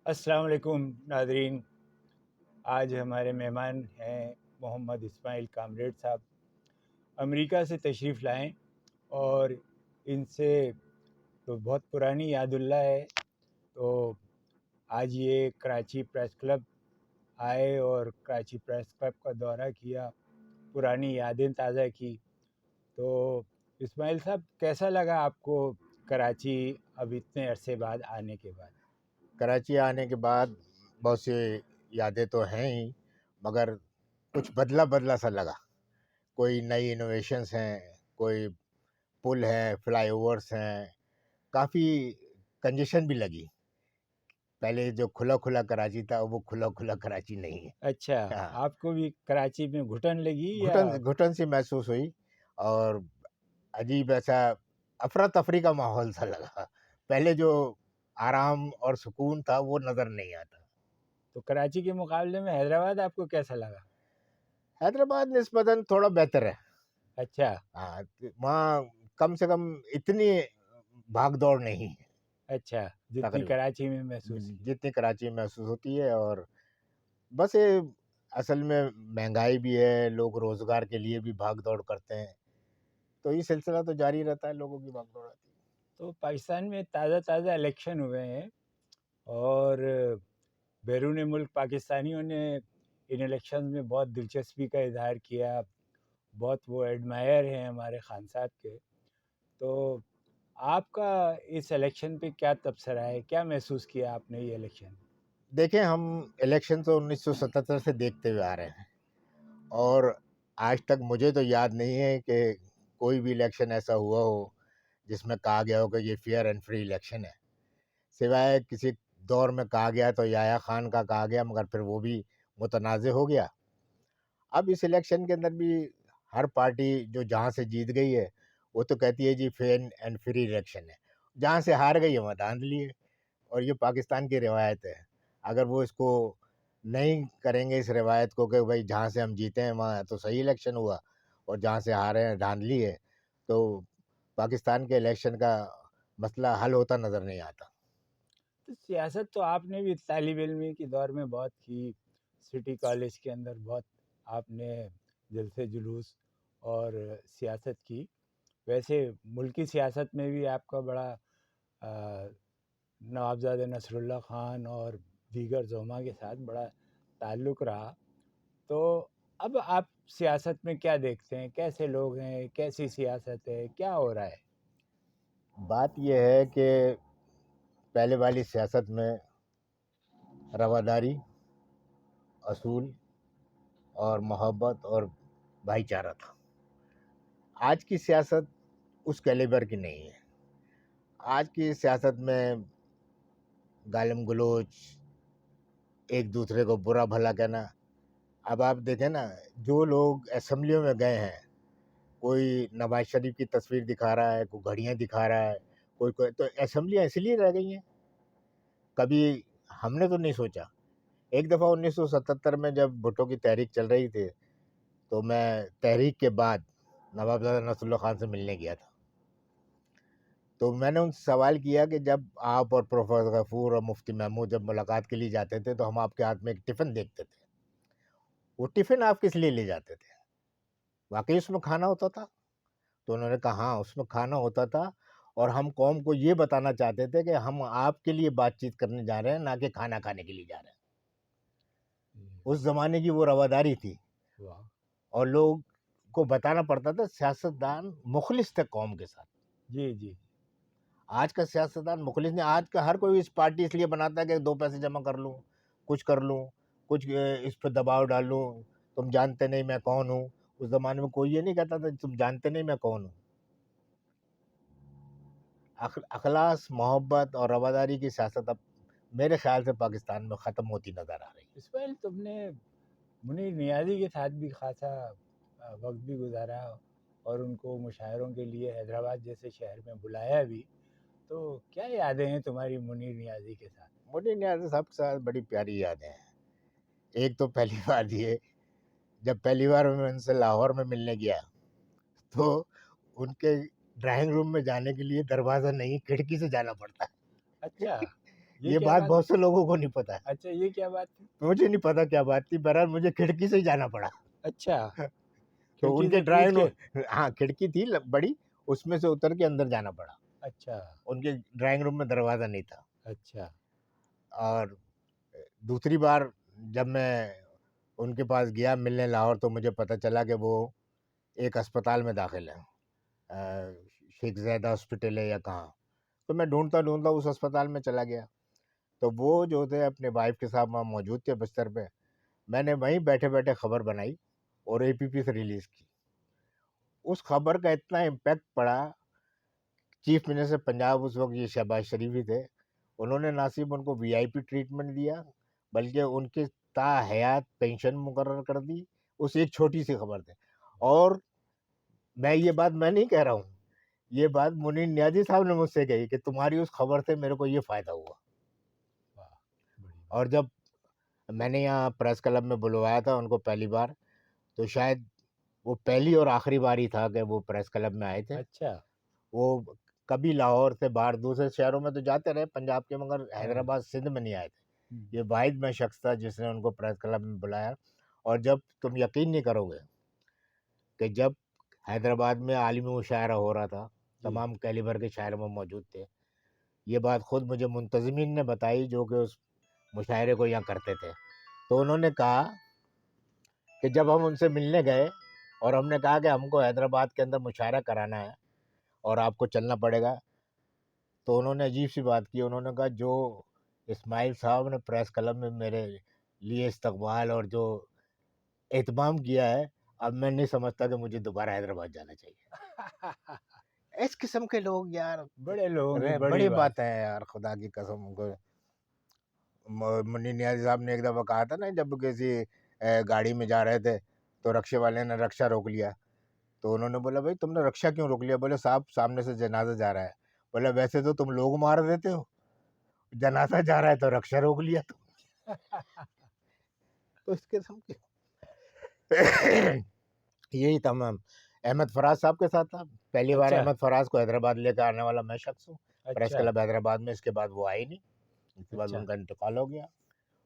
अस्सलाम वालेकुम नादरीन। आज हमारे मेहमान हैं मोहम्मद इस्माइल कामरेड साहब। अमेरिका से तशरीफ़ लाएं और इनसे तो बहुत पुरानी यादुल्ला है। तो आज ये कराची प्रेस क्लब आए और कराची प्रेस क्लब का दौरा किया, पुरानी यादें ताज़ा की। तो इस्माइल साहब, कैसा लगा आपको कराची अब इतने अरसे बाद आने के बाद? कराची आने के बाद बहुत सी यादें तो हैं ही, मगर कुछ बदला बदला सा लगा। कोई नई इनोवेशंस हैं, कोई पुल हैं, फ्लाईओवर्स हैं, काफ़ी कंजेशन भी लगी। पहले जो खुला खुला कराची था वो खुला खुला कराची नहीं है। अच्छा, हाँ, आपको भी कराची में घुटन लगी या? घुटन घुटन सी महसूस हुई और अजीब ऐसा अफरा तफरी का माहौल सा लगा। पहले जो आराम और सुकून था वो नज़र नहीं आता। तो कराची के मुकाबले में हैदराबाद आपको कैसा लगा? हैदराबाद निस्बतन थोड़ा बेहतर है। अच्छा। हाँ, वहाँ कम से कम इतनी भाग दौड़ नहीं है अच्छा, जितनी तकरीबन कराची में महसूस की। जितनी कराची में महसूस होती है। और बस ये असल में महंगाई भी है, लोग रोजगार के लिए भी भाग दौड़ करते हैं, तो ये सिलसिला तो जारी रहता है, लोगों की भाग दौड़ रहती है। तो पाकिस्तान में ताज़ा ताज़ा इलेक्शन हुए हैं और बैरून मुल्क पाकिस्तानियों ने इन इलेक्शन में बहुत दिलचस्पी का इजहार किया। बहुत वो एडमायर हैं हमारे खान साहब के। तो आपका इस इलेक्शन पे क्या तबसरा है? क्या महसूस किया आपने ये इलेक्शन? देखें, हम इलेक्शन तो 1977 से देखते हुए आ रहे हैं, और आज तक मुझे तो याद नहीं है कि कोई भी इलेक्शन ऐसा हुआ हो जिसमें कहा गया हो कि ये फेयर एंड फ्री इलेक्शन है। सिवाय किसी दौर में कहा गया तो याया खान का कहा गया, मगर फिर वो भी मुतनाज़ हो गया। अब इस इलेक्शन के अंदर भी हर पार्टी जो जहाँ से जीत गई है वो तो कहती है जी फेयर एंड फ्री इलेक्शन है, जहाँ से हार गई है वहाँ धांधली है। और ये पाकिस्तान की रिवायत है। अगर वो इसको नहीं करेंगे, इस रिवायत को, कि भाई जहाँ से हम जीते हैं वहाँ तो सही इलेक्शन हुआ और जहाँ से हारे हैं धांधली है, तो पाकिस्तान के इलेक्शन का मसला हल होता नज़र नहीं आता। तो सियासत तो आपने भी तालिब इल्मी के दौर में बहुत की, सिटी कॉलेज के अंदर बहुत आपने जलसे जुलूस और सियासत की। वैसे मुल्की सियासत में भी आपका बड़ा नवाबजादा नसरुल्लाह ख़ान और दीगर ज़ुमा के साथ बड़ा ताल्लुक़ रहा। तो अब आप सियासत में क्या देखते हैं? कैसे लोग हैं? कैसी सियासत है? क्या हो रहा है? बात यह है कि पहले वाली सियासत में रवादारी, असूल और मोहब्बत और भाईचारा था। आज की सियासत उस कैलिबर की नहीं है। आज की सियासत में गालिम गलोच, एक दूसरे को बुरा भला कहना। अब आप देखें ना, जो लोग असेंबलियों में गए हैं, कोई नवाज शरीफ की तस्वीर दिखा रहा है, कोई घड़ियाँ दिखा रहा है, कोई कोई तो असेंबलियाँ इसलिए रह गई हैं। कभी हमने तो नहीं सोचा। एक दफ़ा 1977 में जब भुट्टो की तहरीक चल रही थी, तो मैं तहरीक के बाद नवाबजादा नसरुल्लाह खान से मिलने गया था। तो मैंने उनसे सवाल किया कि जब आप और प्रोफेसर गफूर और मुफ्ती महमूद जब मुलाकात के लिए जाते थे तो हम आपके हाथ में एक टिफ़िन देखते थे, वो टिफ़िन आप किस लिए ले जाते थे? वाकई उसमें खाना होता था? तो उन्होंने कहा हाँ, उसमें खाना होता था, और हम कौम को ये बताना चाहते थे कि हम आपके लिए बातचीत करने जा रहे हैं, ना कि खाना खाने के लिए जा रहे हैं। उस ज़माने की वो रवादारी थी, वाह। और लोग को बताना पड़ता था सियासतदान मुखलिस थे कौम के साथ। जी, जी। आज का सियासतदान मुखलिस नहीं। आज का हर कोई इस पार्टी इसलिए बनाता है कि 2 पैसे जमा कर लूँ, कुछ कर लूँ, कुछ इस पे दबाव डाल लूँ, तुम जानते नहीं मैं कौन हूँ। उस ज़माने में कोई ये नहीं कहता था तुम जानते नहीं मैं कौन हूँ। अखलास, मोहब्बत और रवादारी की सियासत अब मेरे ख़्याल से पाकिस्तान में ख़त्म होती नज़र आ रही है। इस्माइल, तुमने मुनीर नियाज़ी के साथ भी ख़ासा वक़्त भी गुज़ारा और उनको मुशायरों के लिए हैदराबाद जैसे शहर में बुलाया भी। तो क्या यादें हैं तुम्हारी मुनीर नियाज़ी के साथ? मुझे न्याज़ साहब के साथ बड़ी प्यारी यादें हैं। एक तो पहली बार ये, जब पहली बार मैं उनसे लाहौर में मिलने गया, तो उनके ड्राइंग रूम में जाने के लिए दरवाज़ा नहीं, खिड़की से जाना पड़ता है। अच्छा। ये क्या बात बात? बहुत से लोगों को नहीं पता है। अच्छा, ये क्या बात थी? मुझे नहीं पता क्या बात थी, बहरहाल मुझे खिड़की से ही जाना पड़ा। अच्छा, तो खिड़की उनके से कूद ड्राइंग के? रूम, हाँ, खिड़की थी बड़ी, उसमें से उतर के अंदर जाना पड़ा। अच्छा, उनके ड्राइंग रूम में दरवाज़ा नहीं था। अच्छा, और दूसरी बार जब मैं उनके पास गया मिलने लाहौर, तो मुझे पता चला कि वो एक अस्पताल में दाखिल है, शेख ज़ायद हॉस्पिटल है या कहाँ। तो मैं ढूँढता-ढूँढता उस अस्पताल में चला गया। तो वो जो थे अपने वाइफ़ के साथ वहाँ मौजूद थे बिस्तर पे। मैंने वहीं बैठे-बैठे खबर बनाई और एपीपी से रिलीज़ की। उस खबर का इतना इम्पैक्ट पड़ा, चीफ मिनिस्टर पंजाब उस वक़्त ये शहबाज शरीफ ही थे। उन्होंने ना सिर्फ़ उनको वीआईपी ट्रीटमेंट दिया, बल्कि उनकी ताहयात पेंशन मुकर्रर कर दी, उस एक छोटी-सी खबर से। और ये बात मैं नहीं कह रहा हूँ, ये बात मुनीर नियाज़ी साहब ने मुझसे कही कि तुम्हारी उस खबर से मेरे को ये फ़ायदा हुआ। वाह! बड़ी बात। और जब मैंने यहाँ प्रेस क्लब में बुलवाया था उनको पहली बार, तो शायद वो पहली और आखिरी बार ही था कि वो प्रेस क्लब में आए थे। अच्छा, वो कभी लाहौर से बाहर दूसरे शहरों में तो जाते रहे पंजाब के, मगर हाँ, हैदराबाद, सिंध में नहीं आए हुँ, थे। ये वाहिद मैं शख्स था जिसने उनको प्रेस क्लब में बुलाया। और जब तुम यकीन नहीं करोगे कि जब हैदराबाद में आलिमी मुशायरा हो रहा था, जी, तमाम कैलिबर के शायर वहाँ मौजूद थे। ये बात खुद मुझे मुंतज़मीन ने बताई जो कि उस मुशायरे को यहाँ करते थे। तो उन्होंने कहा कि जब हम उनसे मिलने गए और हमने कहा कि हमको हैदराबाद के अंदर मुशायरा कराना है और आपको चलना पड़ेगा, तो उन्होंने अजीब-सी बात की। उन्होंने कहा, जो इस्माइल साहब ने प्रेस क्लब में मेरे लिए इस्तकबाल और जो एहतमाम किया है, अब मैं नहीं समझता कि मुझे दोबारा हैदराबाद जाना चाहिए। इस किस्म के लोग यार, बड़े लोगों की अरे बड़ी बड़ी बात। बात है यार, खुदा की कसम। मुन्नी नियाज़ी साहब ने एक दफ़ा कहा था ना, जब किसी गाड़ी में जा रहे थे, तो रक्शे वाले ने रक्षा रोक लिया। तो उन्होंने बोला, भाई तुमने रक्षा क्यों रोक लिया? बोले, साहब सामने से जनाजा जा रहा है। बोला, वैसे तो तुम लोग मार देते हो, जनाजा जा रहा है तो रक्षा रोक लिया तुम। तो इस किस्म के यही था। मैं अहमद फराज साहब के साथ था। पहली बार अच्छा, अहमद फराज को हैदराबाद लेकर आने वाला मैं शख्स हूँ, प्रेस अच्छा, क्लब हैदराबाद में। इसके बाद वो आए नहीं, इसके बाद अच्छा, उनका इंतकाल हो गया।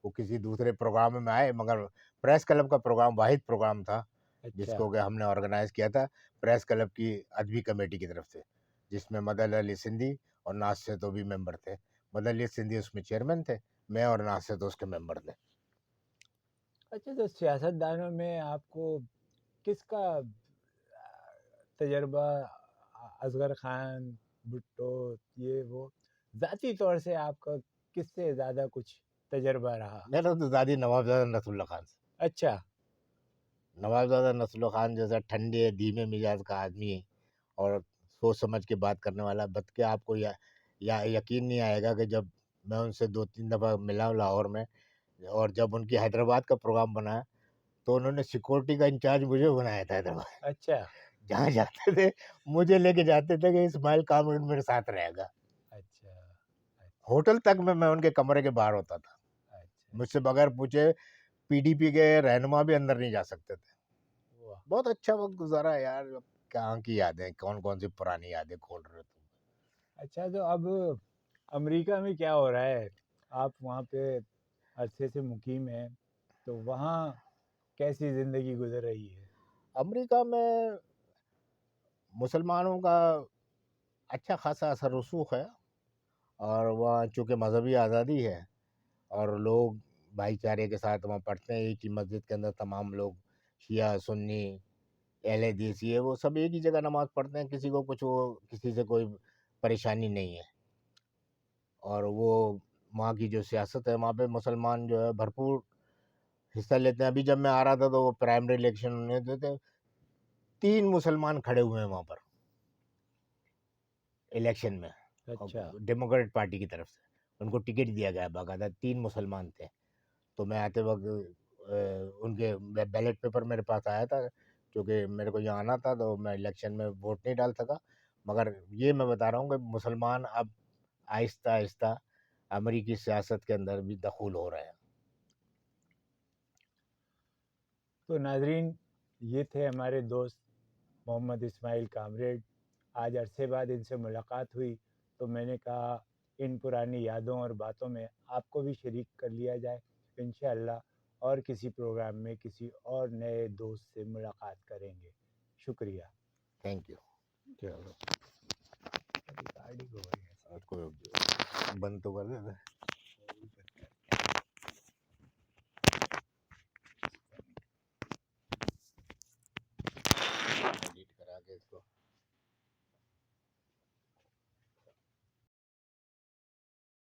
वो किसी दूसरे प्रोग्राम में आए, मगर प्रेस क्लब का प्रोग्राम वाहिद प्रोग्राम था अच्छा, जिसको कि हमने ऑर्गेनाइज किया था प्रेस क्लब की अदबी कमेटी की तरफ से, जिसमें मदन अली सिंधी और नासिर तो भी मेंबर थे। मदन अली सिंधी उसमें चेयरमैन थे, मैं और नासिर तो उसके मेंबर थे। अच्छा। तो सियासतदानों में आपको किसका तजर्बा, असगर खान, भुट्टो, ये वो, ज़ाती तौर से आपका किससे ज़्यादा कुछ तजर्बा रहा? मेरा तो दादी नवाबजादा नसरुल्ला खान से। अच्छा, नवाबजादा नसरुल्ला खान जैसा ठंडे धीमे मिजाज का आदमी और सोच समझ के बात करने वाला, बत के आपको या यकीन नहीं आएगा कि जब मैं उनसे 2-3 दफ़ा मिला हूँ लाहौर में, और जब उनकी हैदराबाद का प्रोग्राम बना, तो उन्होंने सिक्योरिटी का इंचार्ज मुझे बनाया था हैदराबाद। अच्छा, जहाँ जाते थे, मुझे लेके जाते थे कि इस्माइल कामरेड मेरे साथ रहेगा। अच्छा, अच्छा, होटल तक में मैं उनके कमरे के बाहर होता था। अच्छा, मुझसे बगैर पूछे पीडीपी के रहनुमा भी अंदर नहीं जा सकते थे। वाह! बहुत अच्छा वक़्त गुज़ारा यार। अब कहाँ की यादें, कौन-कौन सी पुरानी यादें खोल रहे हो तुम। अच्छा, तो अब अमेरिका में क्या हो रहा है? आप वहाँ पे अरसे से मुकीम हैं, तो वहाँ कैसी ज़िंदगी गुज़र रही है? अमेरिका में मुसलमानों का अच्छा खासा असर रसूख है, और वहाँ चूँकि मज़हबी आज़ादी है और लोग भाईचारे के साथ वहाँ पढ़ते हैं। एक ही मस्जिद के अंदर तमाम लोग, शिया, सुन्नी, अहले हदीस, ये वो सब एक ही जगह नमाज़ पढ़ते हैं। किसी को कुछ वो किसी से कोई परेशानी नहीं है। और वो वहाँ की जो सियासत है, वहाँ पे मुसलमान जो है भरपूर हिस्सा लेते हैं। अभी जब मैं आ रहा था तो वो प्राइमरी इलेक्शन होने थे, 3 मुसलमान खड़े हुए हैं वहाँ पर इलेक्शन में, अच्छा, डेमोक्रेट पार्टी की तरफ से। उनको टिकट दिया गया बाकायदा, 3 मुसलमान थे। तो मैं आते वक़्त उनके बैलेट पेपर मेरे पास आया था, क्योंकि मेरे को यहाँ आना था, तो मैं इलेक्शन में वोट नहीं डाल सका। मगर ये मैं बता रहा हूँ कि मुसलमान अब आहिस्ता-आहिस्ता अमरीकी सियासत के अंदर भी दखूल हो रहे हैं। तो नाज़रीन, ये थे हमारे दोस्त मोहम्मद इस्माइल कामरेड। आज अरसे बाद इनसे मुलाकात हुई, तो मैंने कहा इन पुरानी यादों और बातों में आपको भी शरीक कर लिया जाए। इंशाअल्लाह और किसी प्रोग्राम में किसी और नए दोस्त से मुलाकात करेंगे। शुक्रिया। Thank you. चलो गाड़ी को हो गया। उसको बंद तो कर दे। एडिट करा के इसको